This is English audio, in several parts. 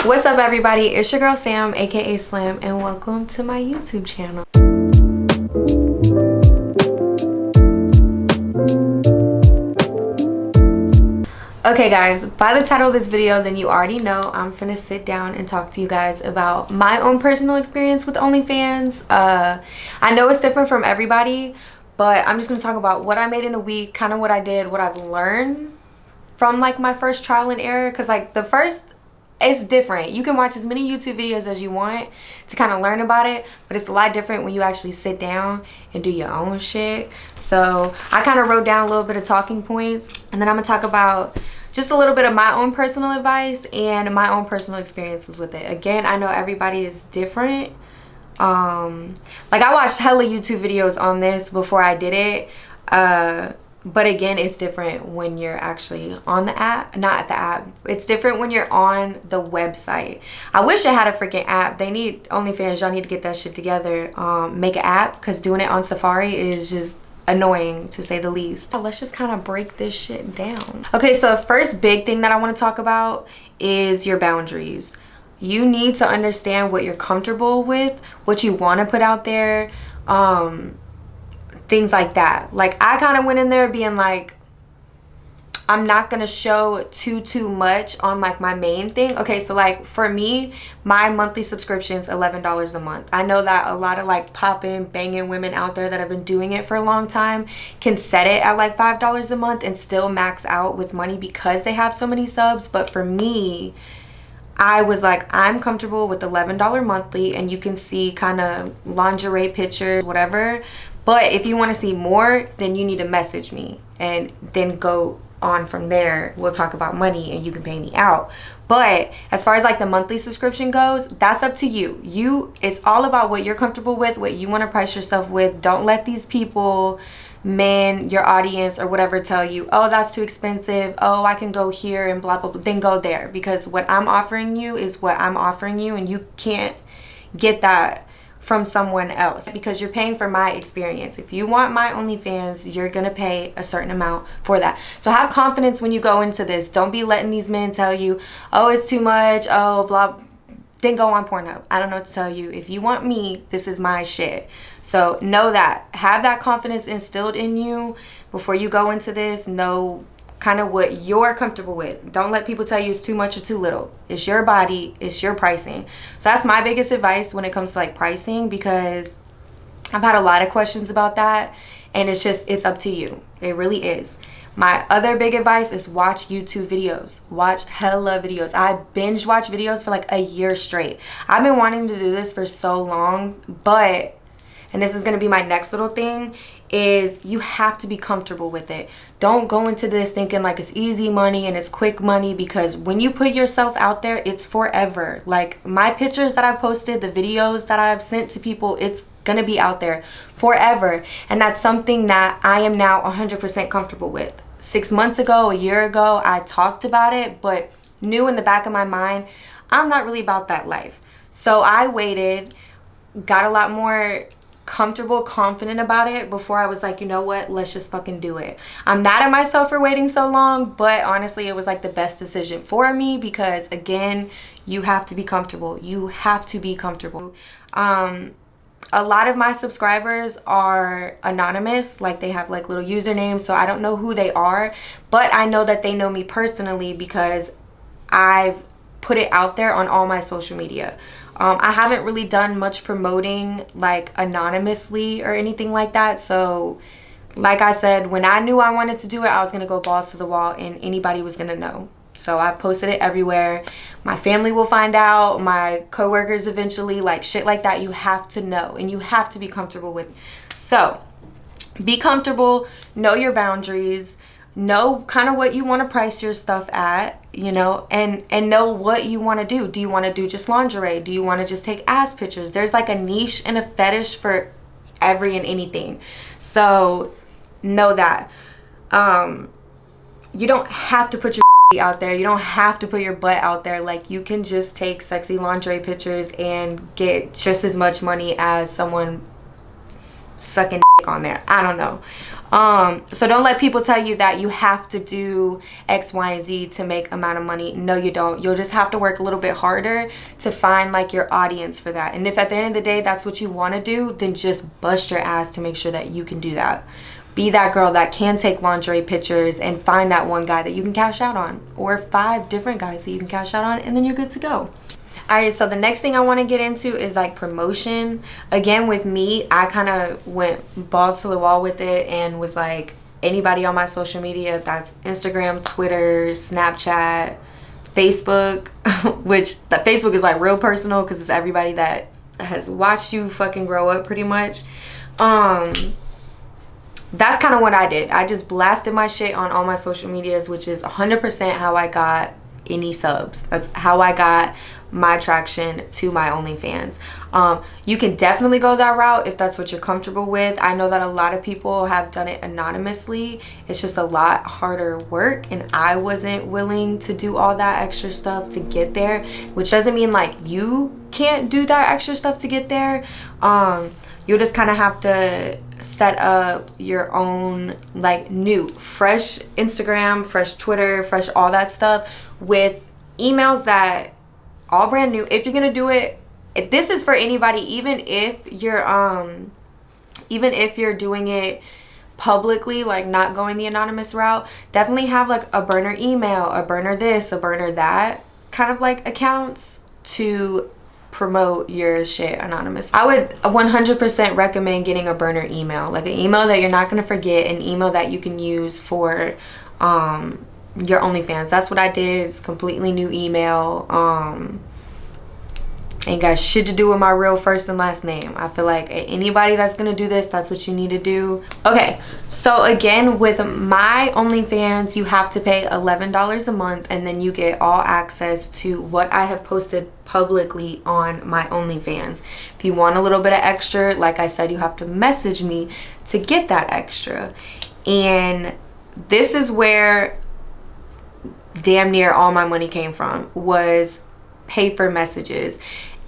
What's up, everybody? It's your girl Sam, aka Slim, and welcome to my YouTube channel. Okay guys, by the title of this video, then you already know I'm finna sit down and talk to you guys about my own personal experience with OnlyFans. I know it's different from everybody, but I'm just gonna talk about what I made in a week, kind of what I did, what I've learned from like my first trial and error. Because like the first, it's different. You can watch as many YouTube videos as you want to kind of learn about it, but it's a lot different when you actually sit down and do your own shit. So I kind of wrote down a little bit of talking points, and then I'm gonna talk about just a little bit of my own personal advice and my own personal experiences with it. Again, I know everybody is different. Like I watched hella YouTube videos on this before I did it. But again, it's different when you're actually on the app, not at the app. It's different when you're on the website. I wish it had a freaking app. They need, OnlyFans, y'all need to get that shit together. Make an app, because doing it on Safari is just annoying to say the least. Let's just kind of break this shit down. Okay, so the first big thing that I want to talk about is your boundaries. You need to understand what you're comfortable with, what you want to put out there, things like that. Like I kind of went in there being like, I'm not gonna show too much on like my main thing. Okay, so like for me, my monthly subscription is $11 a month. I know that a lot of like popping, banging women out there that have been doing it for a long time can set it at like $5 a month and still max out with money because they have so many subs. But for me, I was like, I'm comfortable with $11 monthly, and you can see kind of lingerie pictures, whatever. But if you want to see more, then you need to message me, and then go on from there. We'll talk about money and you can pay me out. But as far as like the monthly subscription goes, that's up to you. It's all about what you're comfortable with, what you want to price yourself with. Don't let these people, men, your audience or whatever, tell you, oh, that's too expensive, oh, I can go here and blah blah blah. Then go there, because what I'm offering you is what I'm offering you, and you can't get that from someone else, because you're paying for my experience. If you want my OnlyFans, you're gonna pay a certain amount for that. So have confidence when you go into this. Don't be letting these men tell you, oh, it's too much, oh, blah. Then go on Pornhub. I don't know what to tell you. If you want me, this is my shit. So know that. Have that confidence instilled in you before you go into this. Know kind of what you're comfortable with. Don't let people tell you it's too much or too little. It's your body, it's your pricing. So that's my biggest advice when it comes to like pricing, because I've had a lot of questions about that, and it's up to you. It really is. My other big advice is watch YouTube videos. Watch hella videos. I binge watch videos for like a year straight. I've been wanting to do this for so long, but, and this is going to be my next little thing, is you have to be comfortable with it. Don't go into this thinking like it's easy money and it's quick money, because when you put yourself out there, it's forever. Like my pictures that I've posted, the videos that I've sent to people, it's gonna be out there forever. And that's something that I am now 100% comfortable with. 6 months ago, a year ago, I talked about it, but knew in the back of my mind, I'm not really about that life. So I waited, got a lot more comfortable, confident about it before I was like, you know what, let's just fucking do it. I'm mad at myself for waiting so long, but honestly it was like the best decision for me, because again, you have to be comfortable. You have to be comfortable. A lot of my subscribers are anonymous, like they have like little usernames, so I don't know who they are, but I know that they know me personally because I've put it out there on all my social media. I haven't really done much promoting like anonymously or anything like that. So like I said, when I knew I wanted to do it, I was gonna go balls to the wall, and anybody was gonna know. So I posted it everywhere. My family will find out, my coworkers eventually, like shit like that. You have to know, and you have to be comfortable with. So be comfortable, know your boundaries, know kind of what you want to price your stuff at, you know, and know what you want to do. Do you want to do just lingerie? Do you want to just take ass pictures? There's like a niche and a fetish for every and anything. So know that. You don't have to put your out there. You don't have to put your butt out there. Like you can just take sexy lingerie pictures and get just as much money as someone sucking on there. I don't know. So don't let people tell you that you have to do X, Y, and Z to make amount of money. No, you don't. You'll just have to work a little bit harder to find like your audience for that. And if at the end of the day that's what you want to do, then just bust your ass to make sure that you can do that. Be that girl that can take lingerie pictures and find that one guy that you can cash out on, or 5 different guys that you can cash out on, and then you're good to go. Alright, so the next thing I want to get into is like promotion. Again, with me, I kind of went balls to the wall with it and was like, anybody on my social media, that's Instagram, Twitter, Snapchat, Facebook, which that Facebook is like real personal because it's everybody that has watched you fucking grow up pretty much. That's kind of what I did. I just blasted my shit on all my social medias, which is 100% how I got any subs. That's how I got my traction to my OnlyFans. You can definitely go that route if that's what you're comfortable with. I know that a lot of people have done it anonymously. It's just a lot harder work, and I wasn't willing to do all that extra stuff to get there, which doesn't mean like you can't do that extra stuff to get there. You'll just kind of have to set up your own like new fresh Instagram, fresh Twitter, fresh all that stuff with emails that all brand new. If you're gonna do it, if this is for anybody, even if you're doing it publicly, like not going the anonymous route, definitely have like a burner email, a burner this, a burner that kind of like accounts to promote your shit anonymous. I would 100% recommend getting a burner email, like an email that you're not going to forget, an email that you can use for your OnlyFans. That's what I did. It's completely new email. Ain't got shit to do with my real first and last name. I feel like anybody that's gonna do this, that's what you need to do. Okay, so again, with my OnlyFans, you have to pay $11 a month, and then you get all access to what I have posted publicly on my OnlyFans. If you want a little bit of extra, like I said, you have to message me to get that extra. And this is where damn near all my money came from, was pay for messages.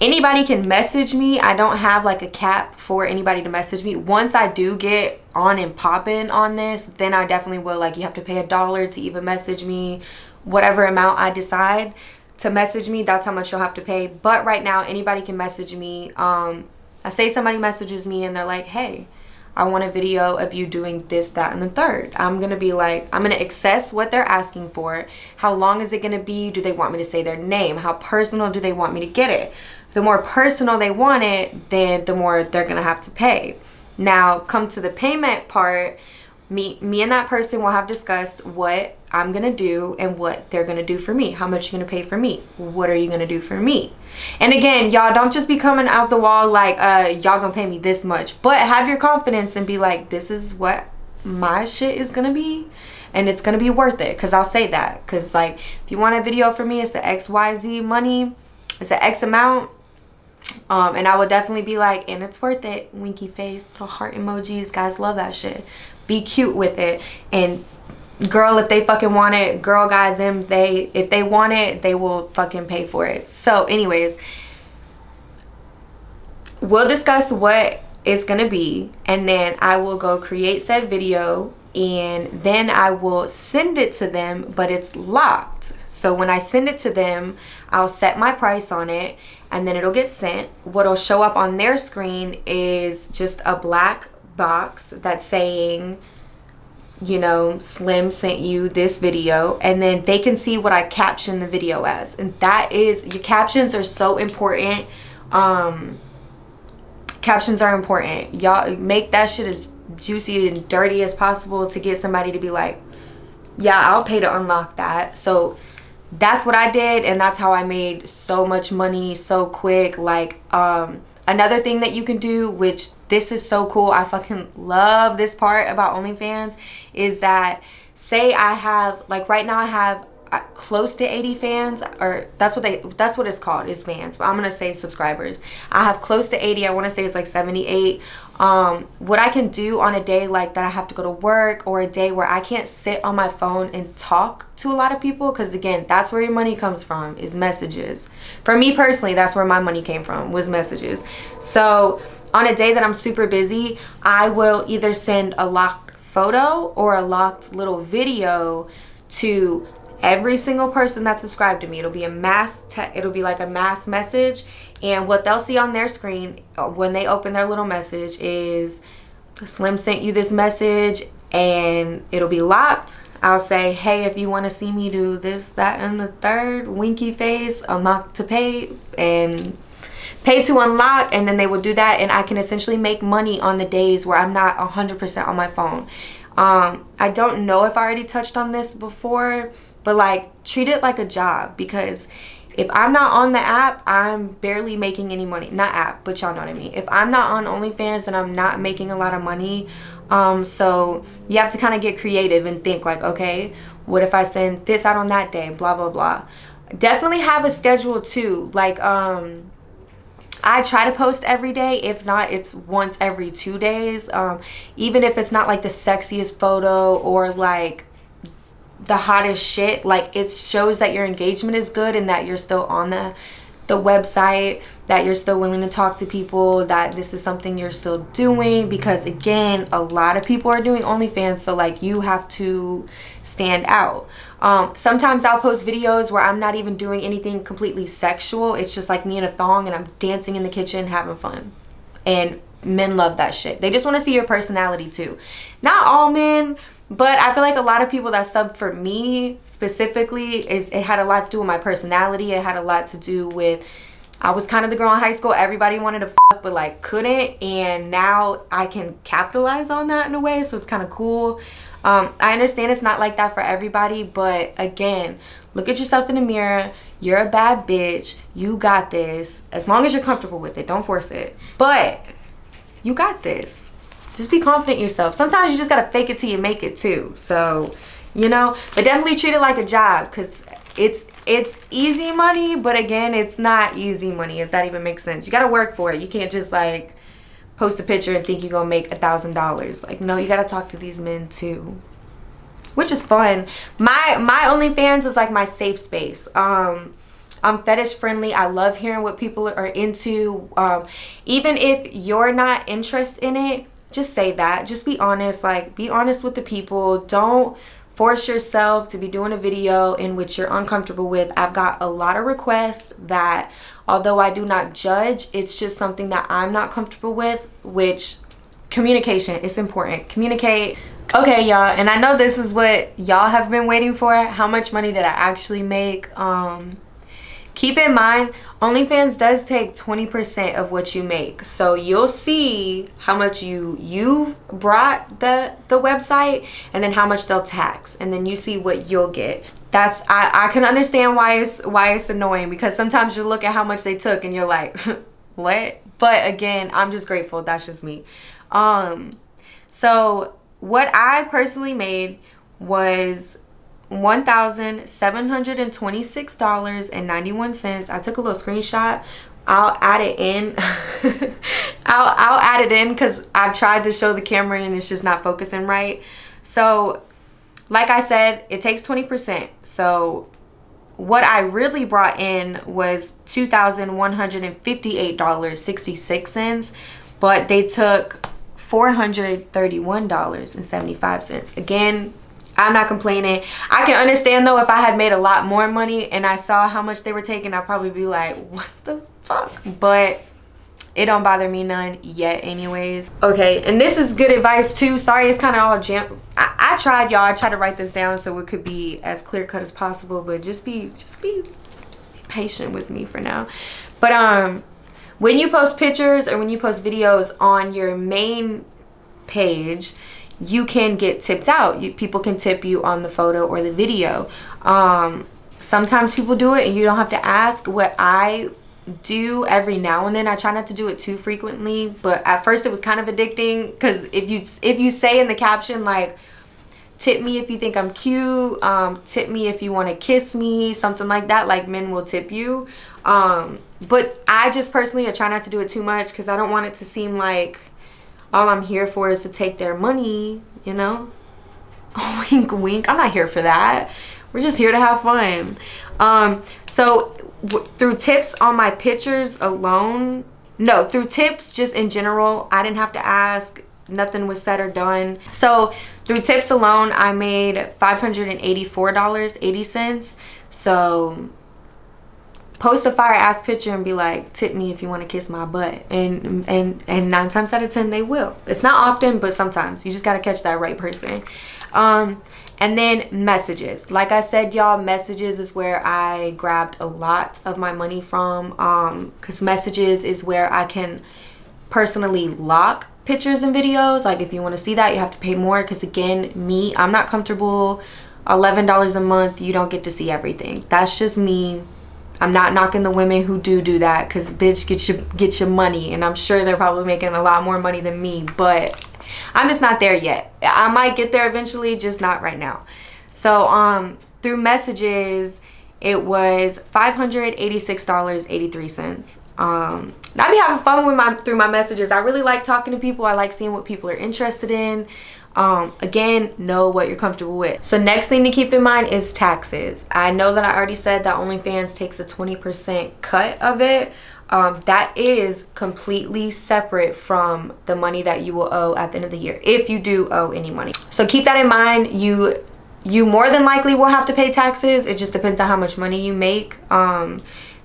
Anybody can message me. I don't have like a cap for anybody to message me. Once I do get on and popping on this, then I definitely will. Like, you have to pay $1 to even message me. Whatever amount I decide to message me, that's how much you'll have to pay. But right now, anybody can message me. I say somebody messages me and they're like, hey, I want a video of you doing this, that, and the third. I'm gonna be like, I'm gonna assess what they're asking for. How long is it gonna be? Do they want me to say their name? How personal do they want me to get it? The more personal they want it, then the more they're gonna have to pay. Now, come to the payment part, me and that person will have discussed what I'm gonna do and what they're gonna do for me. How much you're gonna pay for me? What are you gonna do for me? And again, y'all, don't just be coming out the wall like, y'all gonna pay me this much. But have your confidence and be like, this is what my shit is gonna be, and it's gonna be worth it. Because I'll say that. Because like, if you want a video for me, it's the XYZ money, it's an X amount. And I would definitely be like, and it's worth it. Winky face, little heart emojis. Guys love that shit. Be cute with it. And girl, if they fucking want it, girl, guy, them, if they want it, they will fucking pay for it. So anyways, we'll discuss what it's gonna be, and then I will go create said video, and then I will send it to them, but it's locked. So when I send it to them, I'll set my price on it, and then it'll get sent. What'll show up on their screen is just a black box that's saying, you know, Slim sent you this video, and then they can see what I caption the video as. And that is, your captions are so important. Captions are important. Y'all make that shit as juicy and dirty as possible to get somebody to be like, yeah, I'll pay to unlock that. So that's what I did, and that's how I made so much money so quick. Like, another thing that you can do, which this is so cool, I fucking love this part about OnlyFans, is that say I have, like right now I have close to 80 fans, or that's what it's called, is fans, but I'm gonna say subscribers. I have close to 80. I want to say it's like 78. What I can do on a day like that I have to go to work, or a day where I can't sit on my phone and talk to a lot of people, because again, that's where your money comes from, is messages. For me personally, that's where my money came from, was messages. So on a day that I'm super busy, I will either send a locked photo or a locked little video to every single person that subscribed to me. It'll be it'll be like a mass message, and what they'll see on their screen when they open their little message is Slim sent you this message, and it'll be locked. I'll say, hey, if you want to see me do this, that, and the third, winky face, unlock to pay, and pay to unlock, and then they will do that, and I can essentially make money on the days where I'm not 100% on my phone. I don't know if I already touched on this before, but like, treat it like a job, because if I'm not on the app, I'm barely making any money. Not app, but y'all know what I mean. If I'm not on OnlyFans, then I'm not making a lot of money. So you have to kind of get creative and think like, okay, what if I send this out on that day, blah, blah, blah. Definitely have a schedule too. Like, I try to post every day. If not, it's once every 2 days. Even if it's not like the sexiest photo or like the hottest shit, like, it shows that your engagement is good and that you're still on the website, that you're still willing to talk to people, that this is something you're still doing, because again, a lot of people are doing OnlyFans, so like, you have to stand out. Sometimes I'll post videos where I'm not even doing anything completely sexual. It's just like me in a thong and I'm dancing in the kitchen having fun, and men love that shit. They just want to see your personality too. Not all men, but I feel like a lot of people that sub for me specifically, it had a lot to do with my personality. It had a lot to do with, I was kind of the girl in high school everybody wanted to fuck but like couldn't, and now I can capitalize on that in a way, so it's kind of cool. I understand it's not like that for everybody, but again, look at yourself in the mirror. You're a bad bitch. You got this. As long as you're comfortable with it, don't force it, but you got this. Just be confident in yourself. Sometimes you just gotta fake it till you make it too. So, you know, but definitely treat it like a job, because it's easy money, but again, it's not easy money, if that even makes sense. You gotta work for it. You can't just like post a picture and think you're gonna make $1,000. Like, no, you gotta talk to these men too, which is fun. My OnlyFans is like my safe space. I'm fetish friendly. I love hearing what people are into. Even if you're not interested in it, just say that. Just be honest. Like, be honest with the people. Don't force yourself to be doing a video in which you're uncomfortable with. I've got a lot of requests that, although I do not judge, it's just something that I'm not comfortable with, which communication is important. Communicate. Okay, y'all, and I know this is what y'all have been waiting for. How much money did I actually make? Keep in mind, OnlyFans does take 20% of what you make. So you'll see how much you've brought the website, and then how much they'll tax, and then you see what you'll get. That's I can understand why it's annoying, because sometimes you look at how much they took and you're like, what? But again, I'm just grateful. That's just me. So what I personally made was $1,726.91. I took a little screenshot. I'll add it in. I'll add it in, because I've tried to show the camera and it's just not focusing right. So like I said, it takes 20%. So what I really brought in was $2,158.66, but they took $431.75. Again, I'm not complaining. I can understand though, if I had made a lot more money and I saw how much they were taking, I'd probably be like, what the fuck? But it don't bother me none yet anyways. Okay, and this is good advice too. Sorry, it's kind of all jam. I tried, y'all. I tried to write this down so it could be as clear cut as possible, but just be patient with me for now. But when you post pictures or when you post videos on your main page, you can get tipped out. People can tip you on the photo or the video. Sometimes people do it and you don't have to ask. What I do every now and then, I try not to do it too frequently, but at first it was kind of addicting, because if you say in the caption like, tip me if you think I'm cute, tip me if you want to kiss me, something like that, like, men will tip you. But I just personally, I try not to do it too much, because I don't want it to seem like all I'm here for is to take their money, you know? Wink, wink. I'm not here for that. We're just here to have fun. So through tips on my pictures alone, no, through tips just in general, I didn't have to ask. Nothing was said or done. So Through tips alone, I made $584.80. So post a fire ass picture and be like, tip me if you want to kiss my butt, and 9 times out of 10 they will. It's not often, but sometimes you just got to catch that right person. And then messages, like I said, y'all, messages is where I grabbed a lot of my money from, because messages is where I can personally lock pictures and videos. Like if you want to see that, you have to pay more, because again, I'm not comfortable. $11 a month, you don't get to see everything. That's just me. I'm not knocking the women who do that, because bitch, get your money, and I'm sure they're probably making a lot more money than me, but I'm just not there yet. I might get there eventually, just not right now. So through messages, it was $586.83. I be having fun through my messages. I really like talking to people. I like seeing what people are interested in. Again, know what you're comfortable with. So next thing to keep in mind is taxes. I know that I already said that OnlyFans takes a 20% cut of it. That is completely separate from the money that you will owe at the end of the year, if you do owe any money. So keep that in mind. You more than likely will have to pay taxes. It just depends on how much money you make.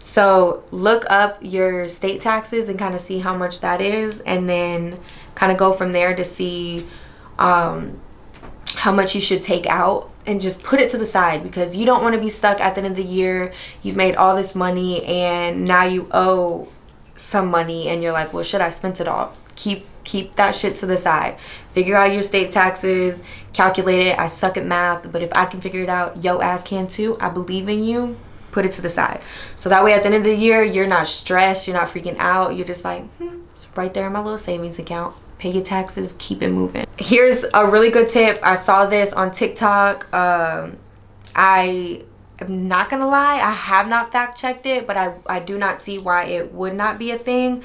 So look up your state taxes and kind of see how much that is, and then kind of go from there to see how much you should take out, and just put it to the side, because you don't want to be stuck at the end of the year. You've made all this money and now you owe some money and you're like, well, should I spend it all? Keep that shit to the side. Figure out your state taxes, calculate it. I suck at math, but if I can figure it out, yo ass can too. I believe in you. Put it to the side, so that way at the end of the year you're not stressed, you're not freaking out. You're just like, it's right there in my little savings account. Pay your taxes, keep it moving. Here's a really good tip. I saw this on TikTok. I am not gonna lie, I have not fact checked it, but I do not see why it would not be a thing.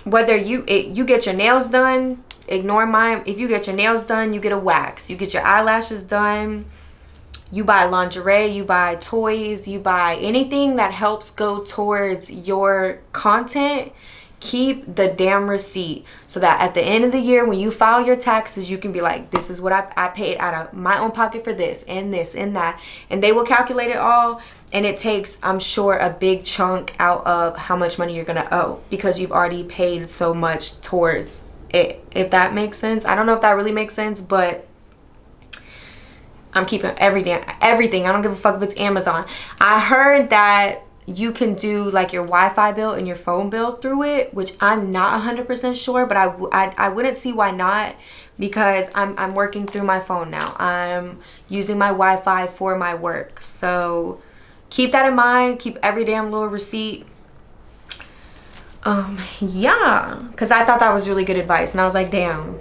Whether you get your nails done, ignore mine. If you get your nails done, you get a wax. You get your eyelashes done, you buy lingerie, you buy toys, you buy anything that helps go towards your content. Keep the damn receipt, so that at the end of the year when you file your taxes, you can be like, this is what I paid out of my own pocket for this and that, and they will calculate it all, and it takes, I'm sure, a big chunk out of how much money you're gonna owe, because you've already paid so much towards it, if that makes sense. I don't know if that really makes sense, but I'm keeping everything. I don't give a fuck if it's Amazon. I heard that you can do like your Wi-Fi bill and your phone bill through it, which I'm not 100% sure, but I wouldn't see why not, because I'm working through my phone now. I'm using my Wi-Fi for my work. So keep that in mind. Keep every damn little receipt. Yeah, because I thought that was really good advice, and I was like, damn,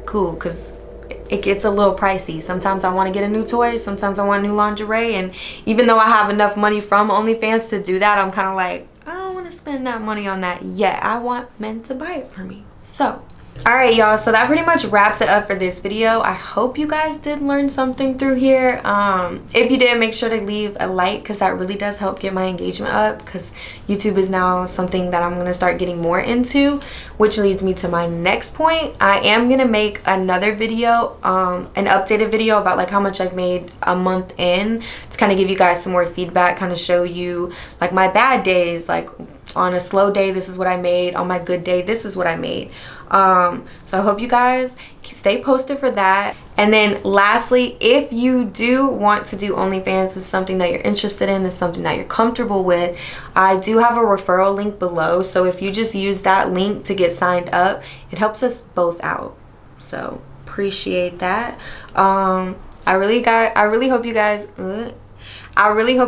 cool, because it gets a little pricey. Sometimes I want to get a new toy, sometimes I want new lingerie, and even though I have enough money from OnlyFans to do that, I'm kind of like, I don't want to spend that money on that yet. I want men to buy it for me. So alright y'all, so that pretty much wraps it up for this video. I hope you guys did learn something through here. If you did, make sure to leave a like, because that really does help get my engagement up, because YouTube is now something that I'm going to start getting more into, which leads me to my next point. I am going to make another video, an updated video about like how much I've made a month in, to kind of give you guys some more feedback, kind of show you like my bad days, like on a slow day this is what I made, on my good day this is what I made. So I hope you guys stay posted for that. And then lastly, if you do want to do OnlyFans, is something that you're interested in, is something that you're comfortable with, I do have a referral link below. So if you just use that link to get signed up, it helps us both out. So appreciate that. I really hope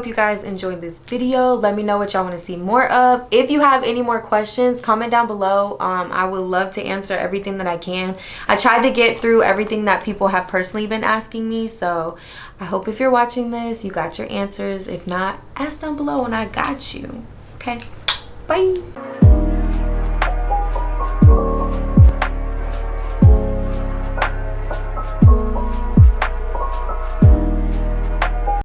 you guys enjoyed this video. Let me know what y'all want to see more of. If you have any more questions, comment down below. I would love to answer everything that I can. I tried to get through everything that people have personally been asking me, so I hope if you're watching this, you got your answers. If not, ask down below and I got you. Okay, bye.